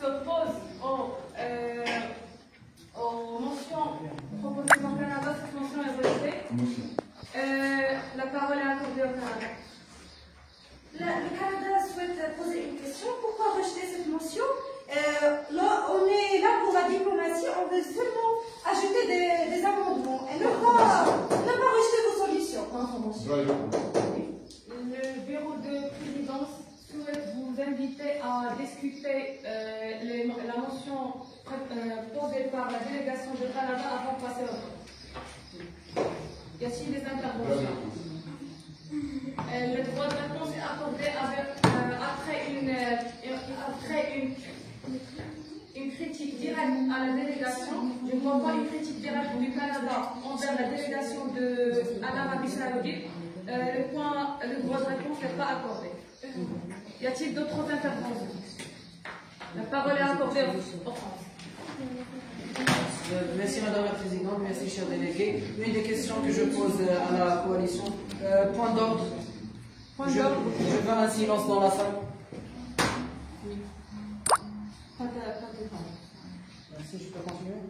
s'oppose aux mentions proposées au Canada. Cette mention est rejetée. La parole est accordée au Canada. Le Canada souhaite poser une question. Pourquoi rejeter cette mention? Là, on est là pour la diplomatie. On veut seulement ajouter des amendements et ne pas rejeter vos solutions. Le bureau de présidence souhaite vous inviter à discuter la motion posée par la délégation du Canada avant de passer au vote. Y a-t-il des interventions? Le droit de réponse est accordé après une critique directe à la délégation. Je ne vois pas une critique directe du Canada envers la délégation à l'Arabie Saoudite. Le droit de réponse n'est pas accordé. Y a-t-il d'autres interventions? La parole est accordée aux France. Merci Madame la Présidente, merci cher délégué. Une des questions que je pose à la coalition, point d'ordre. Je veux un silence dans la salle. Merci, je peux continuer?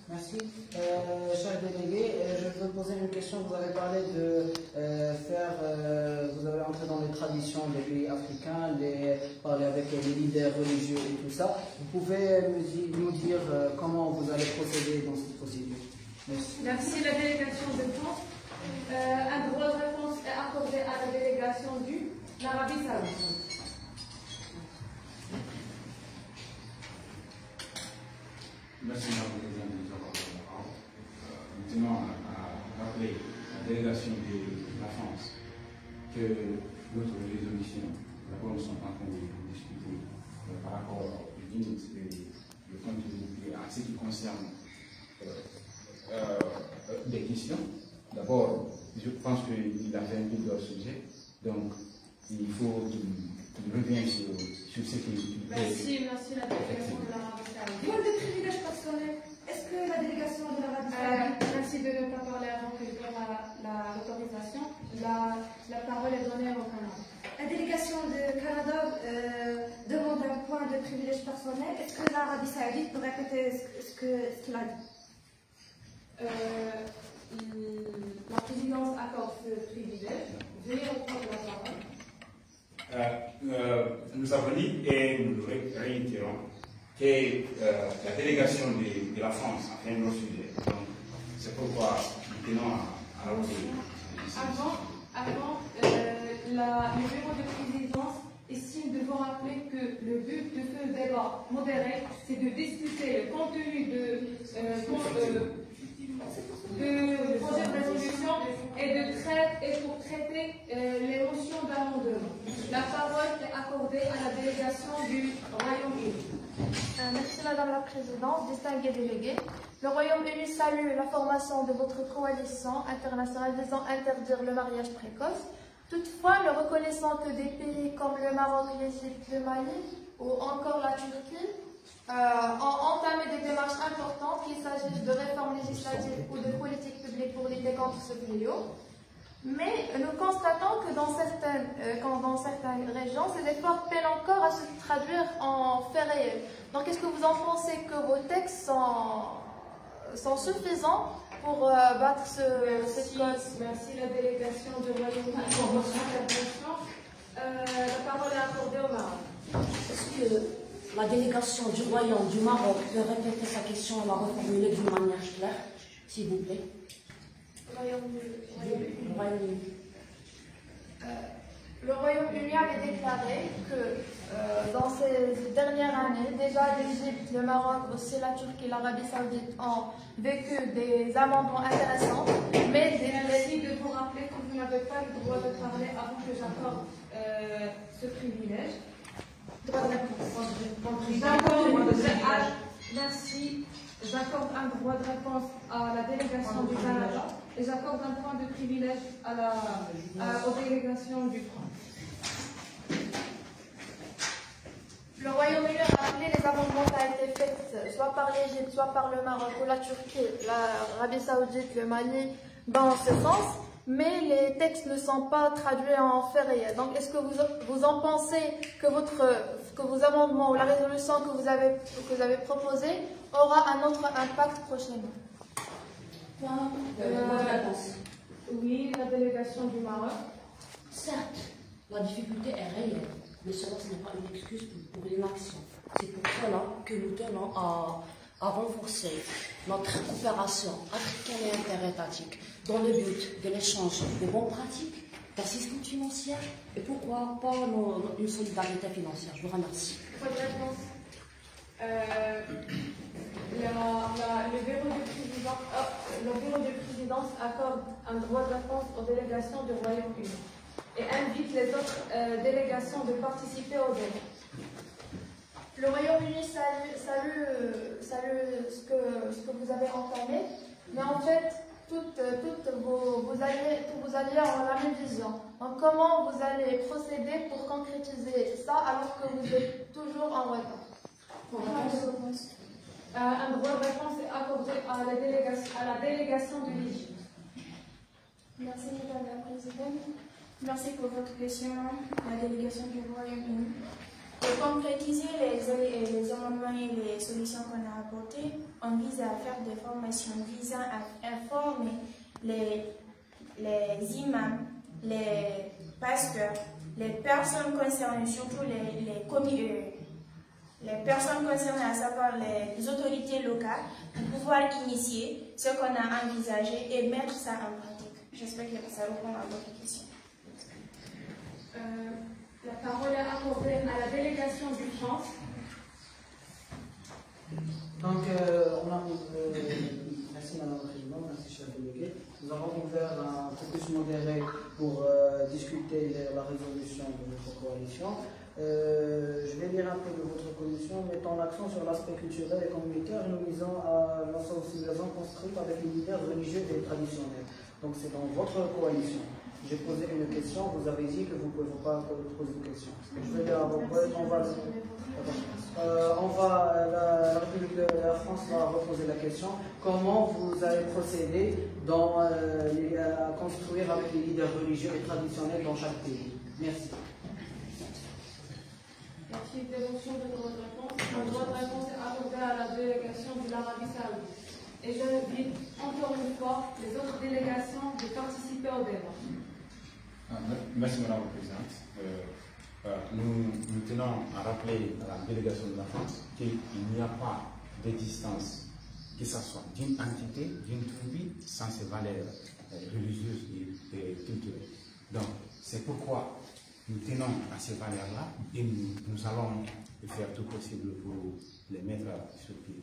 Merci. Cher délégué, je veux poser une question. Vous avez parlé de vous avez entré dans les traditions des pays africains, parler avec les leaders religieux et tout ça. Vous pouvez nous dire comment vous allez procéder dans cette procédure? Merci. Merci la délégation de France. Un droit de réponse est accordé à la délégation de l'Arabie Saoudite. Merci, Madame la Présidente, de nous avoir donné la parole. Maintenant, à rappeler la délégation de la France que notre résolution, d'abord, nous sommes en train de discuter par rapport aux limites et le contenu en ce qui concerne des questions. D'abord, je pense qu'il a fait un peu de sujet, donc il faut qu'il revienne sur ce qu'il fait. Merci la délégation de l'Arabie Saoudite. Pour des privilèges personnels, est-ce que la délégation de l'Arabie Saoudite... Merci de ne pas parler avant que je donne l'autorisation. La parole est donnée au Canada. La délégation de Canada demande un point de privilège personnel. Est-ce que l'Arabie Saoudite peut répéter ce qu'il a dit? La présidence accorde ce privilège. Veuillez reprendre la parole. Nous avons dit et nous le réitérons que la délégation de la France a fait un gros sujet. Donc, c'est pourquoi nous tenons à l'autre. Avant, le bureau de présidence estime de vous rappeler que le but de ce débat modéré, c'est de discuter le contenu de projet de résolution et pour traiter les motions d'amendement. La parole est accordée à la délégation du Royaume-Uni. Merci Madame la Présidente, distingués délégués. Le Royaume-Uni salue la formation de votre coalition internationale visant à interdire le mariage précoce. Toutefois, ne reconnaissant que des pays comme le Maroc, l'Égypte, le Mali ou encore la Turquie ont entamé des démarches importantes, qu'il s'agisse de réformes législatives ou de politiques publiques pour lutter contre ce fléau. Mais nous constatons que dans certaines régions, ces efforts peinent encore à se traduire en faits réels. Donc, est-ce que vous en pensez que vos textes sont suffisants pour battre cette cause? Merci la délégation de Royaume-Uni pour votre intervention. La parole est accordée au Maroc. Est-ce que la délégation du Royaume du Maroc peut répéter sa question et la reformuler d'une manière claire, s'il vous plaît? Le Royaume-Uni avait déclaré que dans ces dernières années, déjà l'Égypte, le Maroc, aussi la Turquie, l'Arabie Saoudite ont vécu des amendements intéressants. Mais merci de vous rappeler que vous n'avez pas le droit de parler avant que j'accorde ce privilège. Merci. J'accorde un droit de réponse à la délégation du Canada et j'accorde un point de privilège aux délégations du France. Le Royaume-Uni a rappelé les amendements qui ont été faits soit par l'Égypte, soit par le Maroc ou la Turquie, l'Arabie Saoudite, le Mali, dans ce sens. mais les textes ne sont pas traduits en faits réels. Donc, est-ce que vous en pensez que vos amendements ou la résolution que vous avez proposée aura un autre impact prochainement? Votre réponse. Oui, la délégation du Maroc. Certes, la difficulté est réelle, mais cela ce n'est pas une excuse pour l'inaction. C'est pour cela que nous tenons à renforcer notre coopération africaine et interétatique dans le but de l'échange de bonnes pratiques, d'assistance financière et pourquoi pas une solidarité financière. Je vous remercie. Votre réponse. Le bureau de présidence accorde un droit de réponse aux délégations du Royaume-Uni et invite les autres délégations de participer au débat. Le Royaume-Uni salue ce que vous avez entamé, mais en fait, tous vos alliés ont la même vision. Donc, comment vous allez procéder pour concrétiser ça alors que vous êtes toujours en retard? Un droit de réponse est accordé à la délégation de l'Égypte. Merci, Madame la Présidente. Merci pour votre question, la délégation du Royaume-Uni. Pour concrétiser les amendements et les solutions qu'on a apportées, on vise à faire des formations visant à informer les imams, les pasteurs, les personnes concernées, surtout les personnes concernées, à savoir les autorités locales, pour pouvoir initier ce qu'on a envisagé et mettre ça en pratique. J'espère que ça répond à votre question. La parole est accordée à la délégation du France. Donc, merci Madame la Présidente, merci chef délégué. Nous avons ouvert un caucus modéré pour discuter la résolution de notre coalition. Je vais lire un peu de votre commission, mettant l'accent sur l'aspect culturel et communautaire et nous visons à la sensibilisation construite avec les leaders religieux et traditionnels. Donc c'est dans votre coalition. J'ai posé une question, vous avez dit que vous ne pouvez pas poser de question. Je vais lire à vos poètes, la République de la France va reposer la question. Comment vous allez procéder à construire avec les leaders religieux et traditionnels dans chaque pays? Merci. Merci. Des motions de droit de réponse. Le droit de réponse est accordé à la délégation de l'Arabie Saoudite. Et je invite encore une fois les autres délégations de participer au débat. Merci Madame la Présidente. Nous tenons à rappeler à la délégation de la France qu'il n'y a pas d'existence, que ce soit d'une entité, d'une tribu, sans ses valeurs religieuses et culturelles. Donc, c'est pourquoi nous tenons à ces valeurs-là et nous allons faire tout possible pour les mettre sur pied.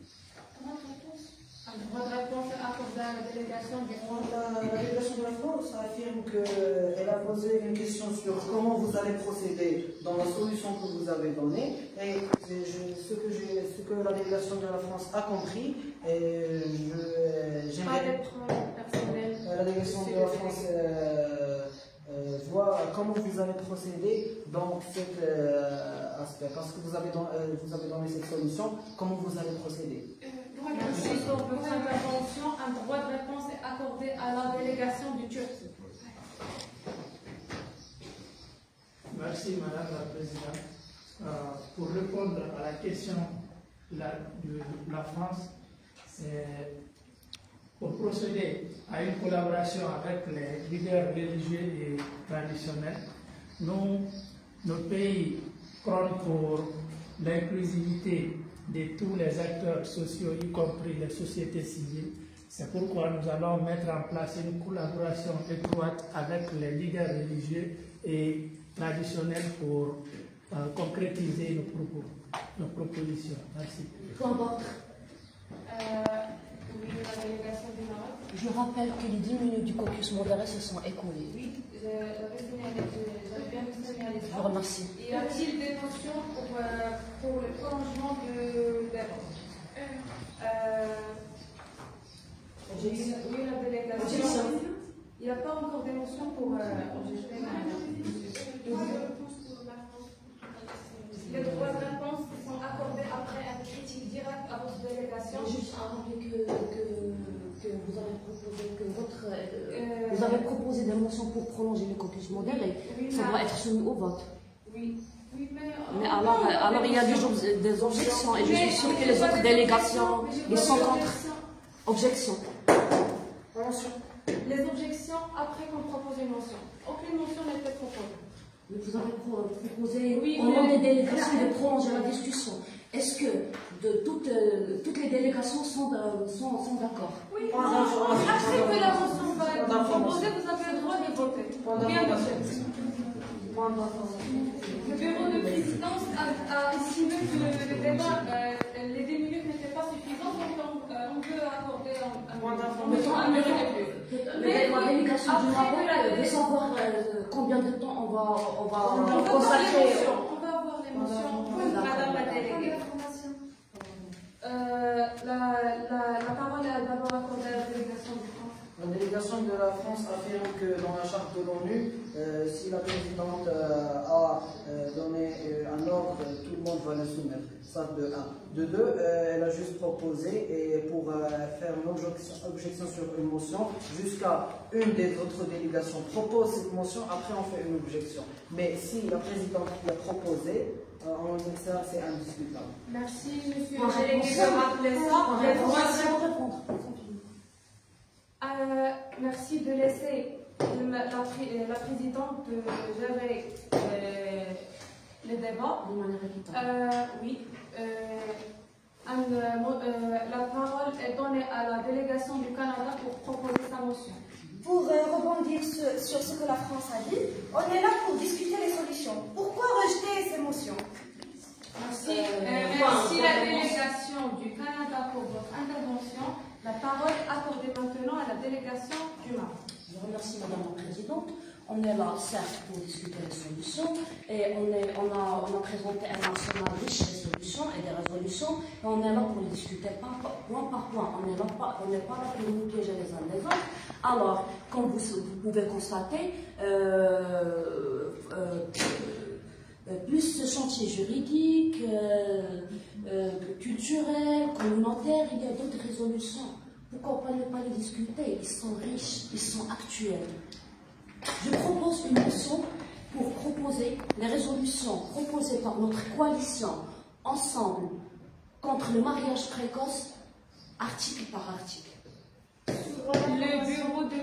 Un droit de réponse est accordé à la délégation du France. La délégation de la France affirme qu'elle a posé une question sur comment vous allez procéder dans la solution que vous avez donnée. Et ce que la délégation de la France a compris, j'aimerais. La délégation de la France voit comment vous allez procéder dans cet aspect. Parce que vous avez donné cette solution, comment vous allez procéder? Merci pour votre intervention. Un droit de réponse est accordé à la délégation du Turquie. Merci Madame la Présidente. Pour répondre à la question de la France, pour procéder à une collaboration avec les leaders religieux et traditionnels, notre pays prône pour l'inclusivité de tous les acteurs sociaux, y compris les sociétés civiles. C'est pourquoi nous allons mettre en place une collaboration étroite avec les leaders religieux et traditionnels pour concrétiser nos propositions. Merci. Point d'ordre. Oui, la délégation du Maroc. Je rappelle que les 10 minutes du caucus modéré se sont écoulées. Oui, j'avais bien signalé ça. Je vous remercie. Y a-t-il des motions pour le prolongement du débat? Oui, la délégation. Il n'y a pas encore d'émotion pour les droits de réponse sont accordés après une critique directe à votre délégation. Juste à rappeler que vous avez proposé que vous avez proposé des motions pour prolonger le caucus modéré. Ça doit être soumis au vote. Oui. Oui, mais alors il y a des objections et je suis sûre que les autres délégations ils sont contre. Objections. Les objections après qu'on propose une motion. Aucune motion n'a été proposée. Mais vous avez proposé au nom des délégations de prolonger la discussion. Est-ce que toutes les délégations sont d'accord? Oui, acceptez la motion proposée, vous avez le droit de voter. Bien de le bureau de présidence a estimé que le débat, les 10 minutes n'étaient pas suffisantes, donc on peut accorder un point d'information à la délégation du Maroc veut savoir combien de temps on va consacrer. On va avoir les motions, madame la déléguée. La parole est d'abord accordée à la délégation du France. La délégation de la France affirme que dans la charte de l'ONU, si la présidente a donné un ordre, tout le monde va le soumettre. Ça de 1. De 2, elle a juste proposé et pour faire une objection sur une motion, jusqu'à une des autres délégations propose cette motion, après on fait une objection. Mais si la présidente l'a proposé, ça c'est indiscutable. Merci monsieur le délégué de rappeler ça. Merci de laisser la présidente gérer les débats. Oui. La parole est donnée à la délégation du Canada pour proposer sa motion. Pour rebondir sur ce que la France a dit, on est là pour discuter les solutions. Pourquoi rejeter ces motions? Merci. Merci la délégation du Canada pour votre intervention. La parole accordée maintenant à la délégation du Maroc. Je remercie Madame la Présidente. On est là, certes, pour discuter les solutions, et on a présenté un arsenal riche de solutions et des résolutions, et on est là pour les discuter point par point. On n'est pas là pour nous piéger les uns les autres. Alors, comme vous pouvez constater, plus ce chantier juridique, culturel, communautaire, il y a d'autres résolutions. Pourquoi ne pas les discuter? Ils sont riches, ils sont actuels. Je propose une motion pour proposer les résolutions proposées par notre coalition ensemble contre le mariage précoce, article par article. Le bureau de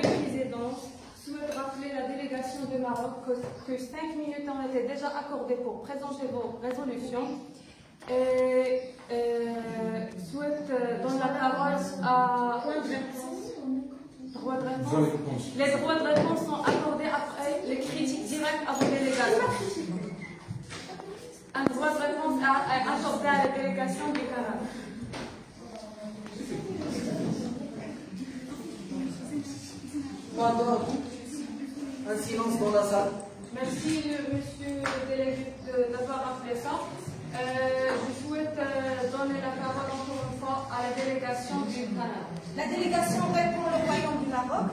présidence souhaite rappeler la délégation de Maroc que 5 minutes ont été déjà accordées pour présenter vos résolutions. Et souhaite donner la parole à droit de réponse. Les droits de réponse sont accordés après les critiques directes à vos délégations. Un droit de réponse est accordé à la délégation du Canada. Un silence dans la salle. Merci, monsieur le délégué, d'avoir rappelé ça. Je souhaite donner la parole encore une fois à la délégation du Canada. La délégation répond au Royaume du Maroc.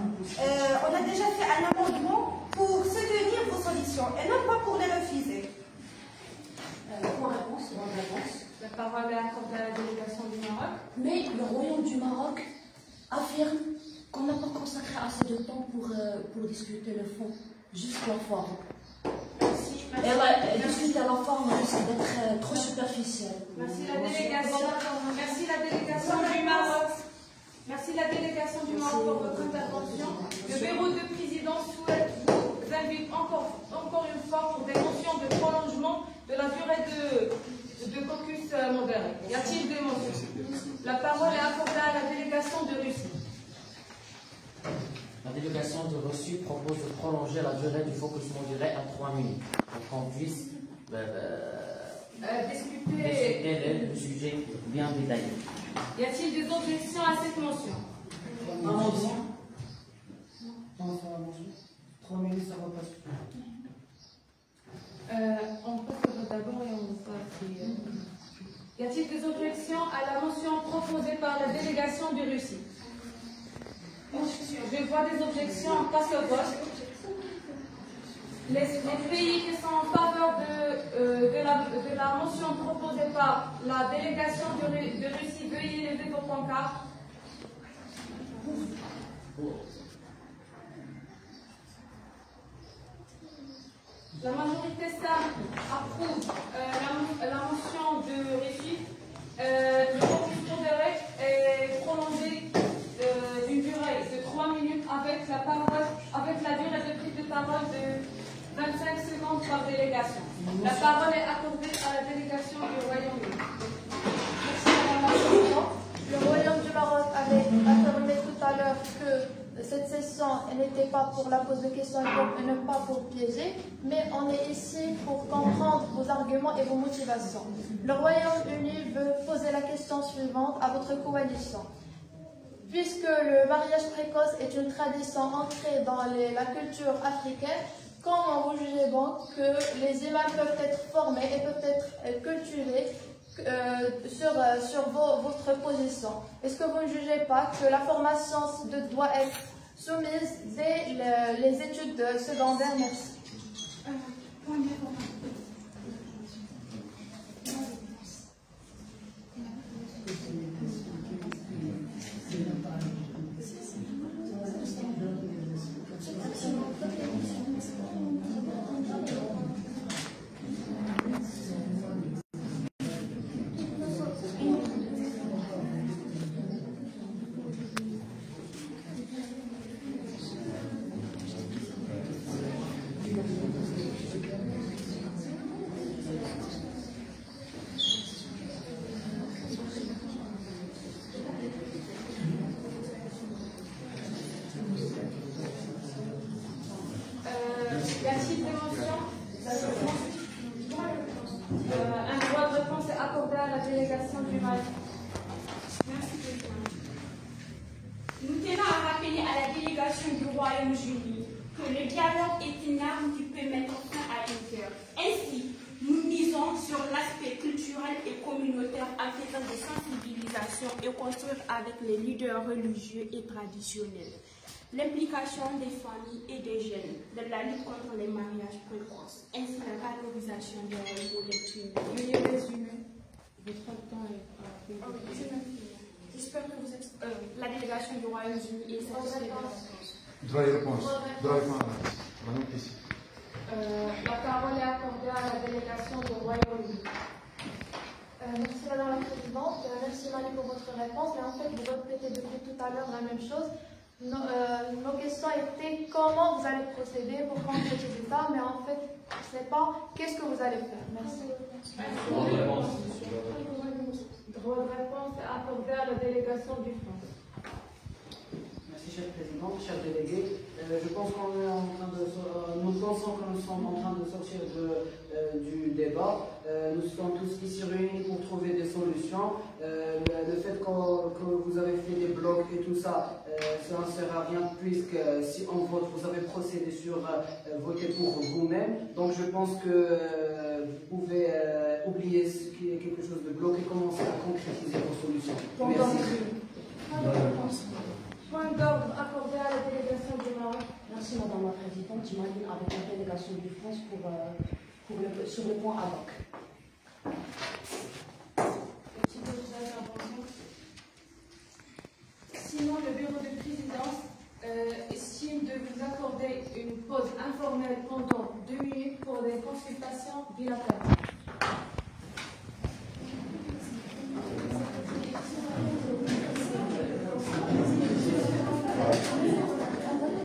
On a déjà fait un amendement pour soutenir vos solutions et non pas pour les refuser. Point réponse. La parole est accordée à la délégation du Maroc. Mais le Royaume du Maroc affirme qu'on n'a pas consacré assez de temps pour discuter le fond, juste la forme. Et discuter la forme risque d'être trop superficielle. Merci la délégation du Maroc. Merci la délégation du Maroc pour votre intervention. Le bureau de présidence vous invite encore une fois pour des motions de prolongement de la durée de caucus modéré. Y a-t-il des motions? La parole est accordée à la délégation de Russie. La délégation de Russie propose de prolonger la durée du focus modéré à 3 minutes pour qu'on puisse discuter le sujet bien détaillé. Y a-t-il des objections à cette motion? Non. 3 minutes, ça va pas suffire. On passe d'abord et on passe. Y a-t-il des objections à la motion proposée par la délégation de Russie? Je vois des objections, on passe au vote. Les pays qui sont en faveur de la motion proposée par la délégation de Russie, veuillez lever vos pancartes. La majorité simple approuve la motion de Régis. Le focus modéré est prolongé d'une durée de 3 minutes avec la durée de prise de parole de 25 secondes par délégation. La parole est accordée à la délégation du Royaume-Uni. Merci Madame la Présidente. Le Royaume du Maroc avait affirmé tout à l'heure que cette session n'était pas pour la pose de questions et non pas pour piéger, mais on est ici pour comprendre vos arguments et vos motivations. Le Royaume-Uni veut poser la question suivante à votre coalition. Puisque le mariage précoce est une tradition ancrée dans la culture africaine, comment vous jugez donc que les imams peuvent être formés et peuvent être cultivés sur votre position? Est-ce que vous ne jugez pas que la formation doit être soumise dès les études secondaires? Merci. Y a-t-il des motions? Un droit de réponse est accordé à la délégation du Mali. Merci, Président. Nous tenons à rappeler à la délégation du Royaume-Uni que le dialogue est une arme qui peut mettre fin à une guerre. Ainsi, nous misons sur l'aspect culturel et communautaire en faisant des sensibilisations et construire avec les leaders religieux et traditionnels. L'implication des familles et des jeunes dans la lutte contre les mariages précoces, ainsi la valorisation des modèles féminins. Veuillez résumer. Votre temps est J'espère que vous êtes la délégation du Royaume-Uni est satisfaite de la réponse. Droit de réponse. Droit de réponse. La parole est accordée à la délégation du Royaume-Uni. Merci Madame la Présidente. Merci Mali pour votre réponse. Mais en fait, vous répétez depuis tout à l'heure la même chose. Nos questions étaient comment vous allez procéder pour concrétiser ça, mais en fait, ce n'est pas qu'est-ce que vous allez faire. Merci. Droit de réponse est accordé à la délégation du France. Merci, cher président, cher délégué. Je pense qu'on est en train de, nous pensons que nous sommes en train de sortir du débat. Nous sommes tous ici réunis pour trouver des solutions. Le fait que vous avez fait des blocs et tout ça, ça ne sert à rien puisque si on vote, vous avez procédé sur voter pour vous-même. Donc je pense que vous pouvez oublier ce qui est quelque chose de bloc et commencer à concrétiser vos solutions. Merci. Point d'ordre accordé à la délégation du Maroc. Merci Madame la Présidente. J'imagine avec la délégation de France sur le point ad hoc. Sinon, le bureau de présidence estime de vous accorder une pause informelle pendant 2 minutes pour des consultations bilatérales.